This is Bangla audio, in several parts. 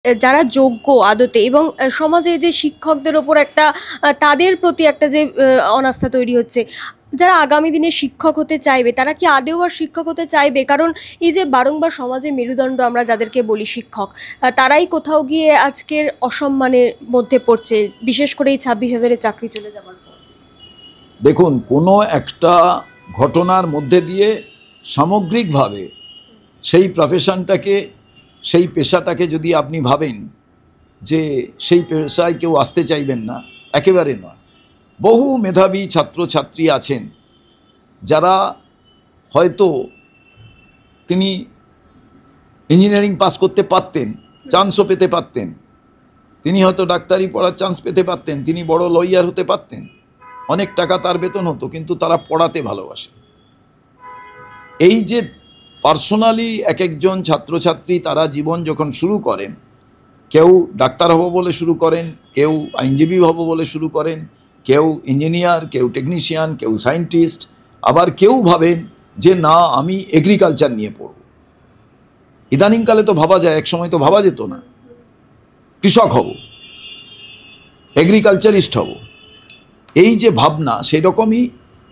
যারা যোগ্য আদতে এবং সমাজে যে শিক্ষকদের ওপর একটা তাদের প্রতি একটা যে অনাস্থা তৈরি হচ্ছে, যারা আগামী দিনে শিক্ষক হতে চাইবে তারা কি আদৌ আর শিক্ষক হতে চাইবে? কারণ এই যে বারংবার সমাজে মেরুদণ্ড আমরা যাদেরকে বলি শিক্ষক, তারাই কোথাও গিয়ে আজকের অসম্মানের মধ্যে পড়ছে, বিশেষ করে এই 26,000-এর চাকরি চলে যাওয়ার পর। দেখুন, কোনো একটা ঘটনার মধ্যে দিয়ে সামগ্রিকভাবে সেই প্রফেশনটাকে, সেই পেশাটাকে যদি আপনি ভাবেন যে সেই পেশায় কেউ আসতে চাইবেন না, একেবারে নয়। বহু মেধাবী ছাত্রছাত্রী আছেন যারা হয়তো তিনি ইঞ্জিনিয়ারিং পাস করতে পারতেন, চান্সও পেতে পারতেন, তিনি হয়তো ডাক্তারি পড়ার চান্স পেতে পারতেন, তিনি বড় লয়ার হতে পারতেন, অনেক টাকা তার বেতন হতো, কিন্তু তারা পড়াতে ভালোবাসে। এই যে পার্সোনালি এক একজন ছাত্রছাত্রী তারা জীবন যখন শুরু করেন, কেউ ডাক্তার হব বলে শুরু করেন, কেউ আইনজীবী হব বলে শুরু করেন, কেউ ইঞ্জিনিয়ার, কেউ টেকনিশিয়ান, কেউ সায়েন্টিস্ট, আবার কেউ ভাবেন যে না আমি এগ্রিকালচার নিয়ে পড়ব। ইদানিংকালে তো ভাবা যায়, এক সময় তো ভাবা যেত না, কৃষক হব, এগ্রিকালচারিস্ট হব। এই যে ভাবনা, সেই রকমই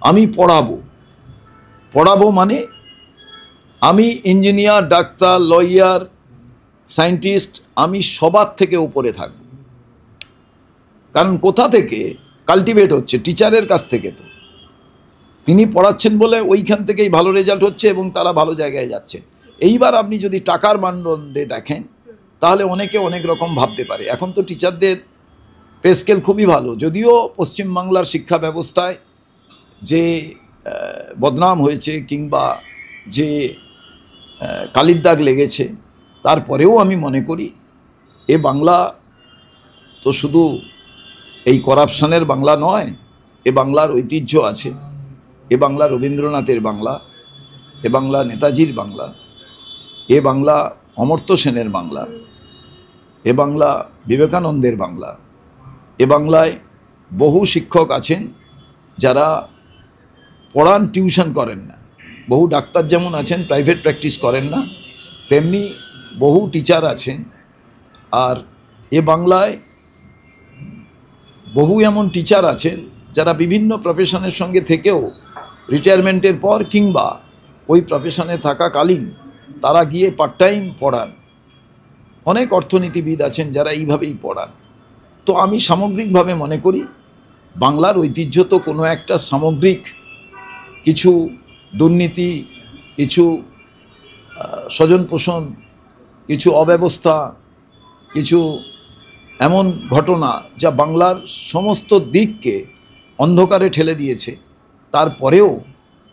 আমি পড়াবো মানে আমি ইঞ্জিনিয়ার, ডাক্তার, লয়ার, সায়েন্টিস্ট, আমি সবার থেকে উপরে থাকব। কারণ কোথা থেকে কাল্টিভেট হচ্ছে? টিচারের কাছ থেকে। তো তিনি পড়াচ্ছেন বলে ওইখান থেকেই ভালো রেজাল্ট হচ্ছে এবং তারা ভালো জায়গায় যাচ্ছে। এইবার আপনি যদি টাকার মানদণ্ডে দেখেন তাহলে অনেকে অনেক রকম ভাবতে পারে। এখন তো টিচারদের পে স্কেল খুবই ভালো, যদিও পশ্চিমবাংলার শিক্ষা ব্যবস্থায় যে বদনাম হয়েছে কিংবা যে কালির দাগ লেগেছে, তারপরেও আমি মনে করি এ বাংলা তো শুধু এই করাপশনের বাংলা নয়, এ বাংলার ঐতিহ্য আছে, এ বাংলা রবীন্দ্রনাথের বাংলা, এ বাংলা নেতাজির বাংলা, এ বাংলা অমর্ত্য সেনের বাংলা, এ বাংলা বিবেকানন্দের বাংলা। এ বাংলায় বহু শিক্ষক আছেন যারা পড়ান, টিউশন করেন না। বহু ডাক্তার যেমন আছেন প্রাইভেট প্র্যাকটিস করেন না, তেমনি বহু টিচার আছেন। আর এ বাংলায় বহু এমন টিচার আছেন যারা বিভিন্ন প্রফেশনের সঙ্গে থেকেও রিটায়ারমেন্টের পর কিংবা ওই প্রফেশনে থাকাকালীন তারা গিয়ে পার্ট টাইম পড়ান। অনেক অর্থনীতিবিদ আছেন যারা এইভাবেই পড়ান। তো আমি সামগ্রিকভাবে মনে করি বাংলার ঐতিহ্য তো কোনো একটা সামগ্রিক কিছু দুর্নীতি, কিছু স্বজন পোষণ, কিছু অব্যবস্থা, কিছু এমন ঘটনা যা বাংলার সমস্ত দিককে অন্ধকারে ঠেলে দিয়েছে। তারপরেও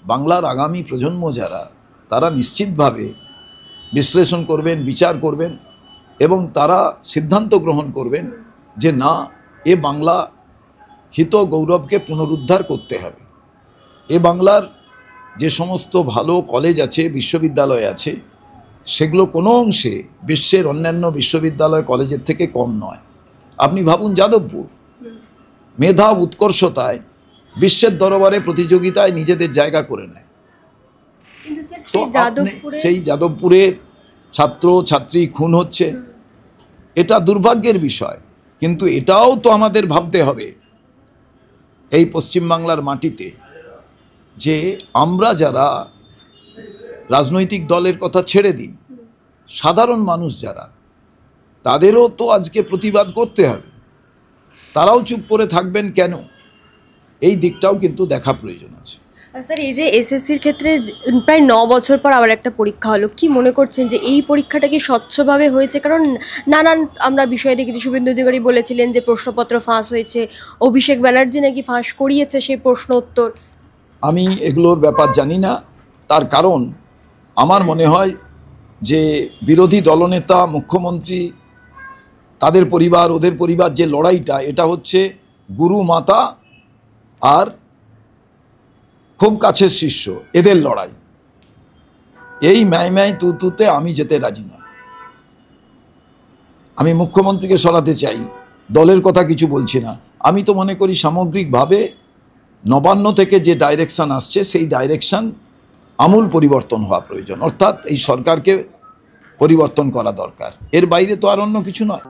বাংলার আগামী প্রজন্ম যারা, তারা নিশ্চিতভাবে বিশ্লেষণ করবেন, বিচার করবেন এবং তারা সিদ্ধান্ত গ্রহণ করবেন যে না, এ বাংলা হিত গৌরবকে পুনরুদ্ধার করতে হবে। এ বাংলার যে সমস্ত ভালো কলেজ আছে, বিশ্ববিদ্যালয় আছে, সেগুলো কোনো অংশে বিশ্বের অন্যান্য বিশ্ববিদ্যালয় কলেজের থেকে কম নয়। আপনি ভাবুন যাদবপুর, মেধা উৎকর্ষতায় বিশ্বের দরবারে প্রতিযোগিতায় নিজেদের জায়গা করে নেয়। তো সেই যাদবপুরের ছাত্র ছাত্রী খুন হচ্ছে, এটা দুর্ভাগ্যের বিষয়। কিন্তু এটাও তো আমাদের ভাবতে হবে এই পশ্চিমবাংলার মাটিতে যে আমরা যারা রাজনৈতিক দলের কথা ছেড়ে দিন, সাধারণ মানুষ যারা, তাদেরও তো আজকে প্রতিবাদ করতে হবে। তারাও চুপ করে থাকবেন কেন? এই দিকটাও কিন্তু দেখা প্রয়োজন আছে। স্যার, এই যে এসএসসির ক্ষেত্রে প্রায় 9 বছর পর আবার একটা পরীক্ষা হলো, কি মনে করছেন যে এই পরীক্ষাটা কি স্বচ্ছভাবে হয়েছে? কারণ নানান আমরা বিষয় দেখেছি, শুভেন্দু অধিকারী বলেছিলেন যে প্রশ্নপত্র ফাঁস হয়েছে, অভিষেক ব্যানার্জি নাকি ফাঁস করিয়েছে সেই প্রশ্ন উত্তর। আমি এগুলোর ব্যাপার জানি না। তার কারণ আমার মনে হয় যে বিরোধী দলনেতা, মুখ্যমন্ত্রী, তাদের পরিবার, ওদের পরিবার, যে লড়াইটা, এটা হচ্ছে গুরু মাতা আর খুব কাছের শিষ্য, এদের লড়াই। এই ম্যায় তুতে আমি যেতে রাজি নয়। আমি মুখ্যমন্ত্রীকে সরাতে চাই, দলের কথা কিছু বলছি না। আমি তো মনে করি সামগ্রিকভাবে নবান্ন থেকে যে ডাইরেকশান আসছে, সেই ডাইরেকশান আমূল পরিবর্তন হওয়া প্রয়োজন। অর্থাৎ এই সরকারকে পরিবর্তন করা দরকার। এর বাইরে তো আর অন্য কিছু নয়।